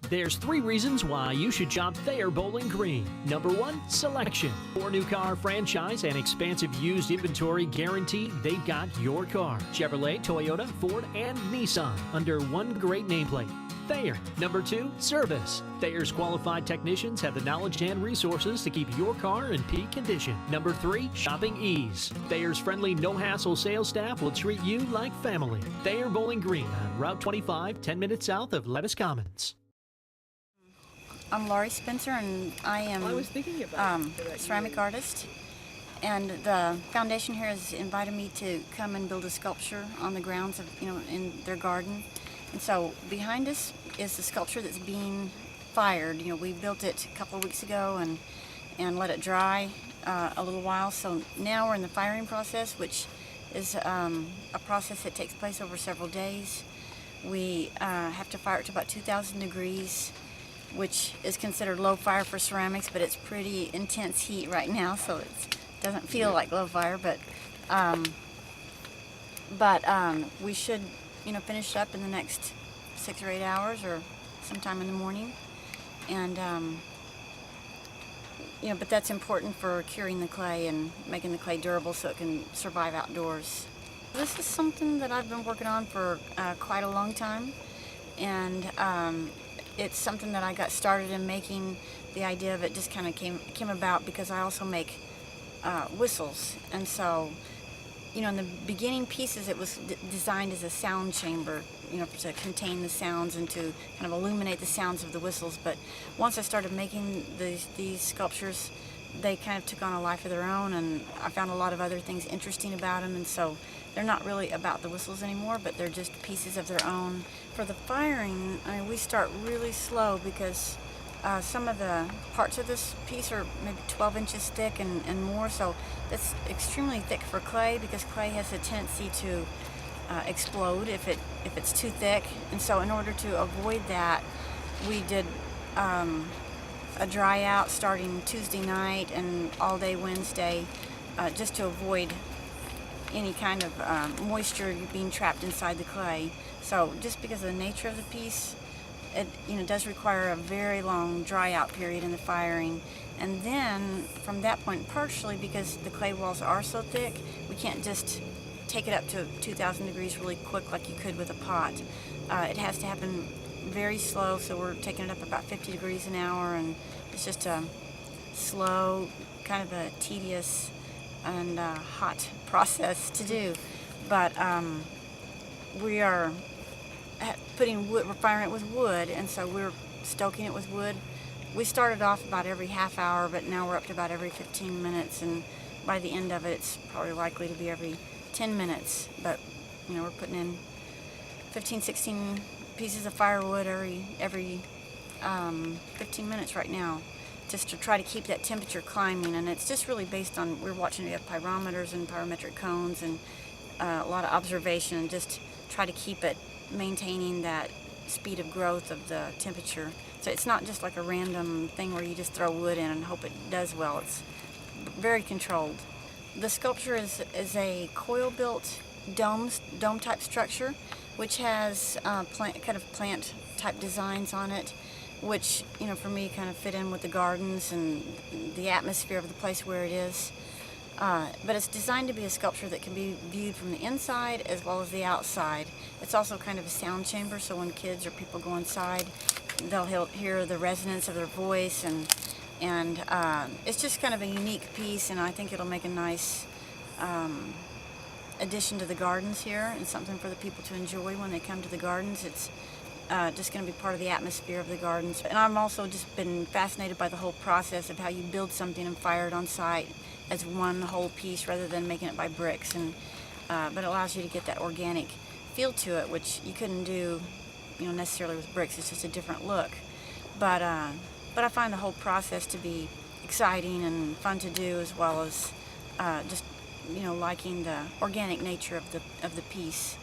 There's 3 reasons why you should shop Thayer Bowling Green. Number 1, selection. 4 new car franchise and expansive used inventory guarantee they've got your car. Chevrolet, Toyota, Ford, and Nissan under one great nameplate. Thayer. Number 2, service. Thayer's qualified technicians have the knowledge and resources to keep your car in peak condition. Number 3, shopping ease. Thayer's friendly, no-hassle sales staff will treat you like family. Thayer Bowling Green on Route 25, 10 minutes south of Levis Commons. I'm Laurie Spencer, and I am a ceramic artist. And the foundation here has invited me to come and build a sculpture on the grounds of, in their garden. And so behind us is the sculpture that's being fired. We built it a couple of weeks ago and let it dry a little while. So now we're in the firing process, which is a process that takes place over several days. We have to fire it to about 2,000 degrees, which is considered low fire for ceramics, but it's pretty intense heat right now, so it doesn't feel like low fire. But we should finish up in the next 6 or 8 hours or sometime in the morning. And but that's important for curing the clay and making the clay durable so it can survive outdoors. This is something that I've been working on for quite a long time, and it's something that I got started in making. The idea of it just kind of came about because I also make whistles, and so in the beginning pieces it was designed as a sound chamber, to contain the sounds and to kind of illuminate the sounds of the whistles. But once I started making these sculptures, they kind of took on a life of their own, and I found a lot of other things interesting about them, and so they're not really about the whistles anymore, but they're just pieces of their own. For the firing, we start really slow because some of the parts of this piece are maybe 12 inches thick and more, so that's extremely thick for clay because clay has a tendency to explode if it's too thick. And so in order to avoid that, we did a dry out starting Tuesday night and all day Wednesday, just to avoid any kind of moisture being trapped inside the clay. So just because of the nature of the piece, it does require a very long dry out period in the firing. And then from that point, partially because the clay walls are so thick, we can't just take it up to 2,000 degrees really quick like you could with a pot. It has to happen very slow, so we're taking it up about 50 degrees an hour, and it's just a slow, kind of a tedious and hot process to do. But we are putting wood, we're firing it with wood, and so we're stoking it with wood. We started off about every half hour, but now we're up to about every 15 minutes, and by the end of it, it's probably likely to be every 10 minutes. But we're putting in 15, 16 pieces of firewood every 15 minutes right now, just to try to keep that temperature climbing. And it's just really based on, we're watching, we have pyrometers and pyrometric cones and a lot of observation, and just try to keep it maintaining that speed of growth of the temperature. So it's not just like a random thing where you just throw wood in and hope it does well. It's very controlled. The sculpture is a coil-built dome type structure, which has plant type designs on it, which for me kind of fit in with the gardens and the atmosphere of the place where it is. But it's designed to be a sculpture that can be viewed from the inside as well as the outside. It's also kind of a sound chamber, so when kids or people go inside, they'll hear the resonance of their voice, and it's just kind of a unique piece, and I think it'll make a nice addition to the gardens here, and something for the people to enjoy when they come to the gardens. It's just going to be part of the atmosphere of the gardens. And I've also just been fascinated by the whole process of how you build something and fire it on site as one whole piece rather than making it by bricks. And but it allows you to get that organic feel to it, which you couldn't do necessarily with bricks. It's just a different look. But I find the whole process to be exciting and fun to do, as well as just liking the organic nature of the piece.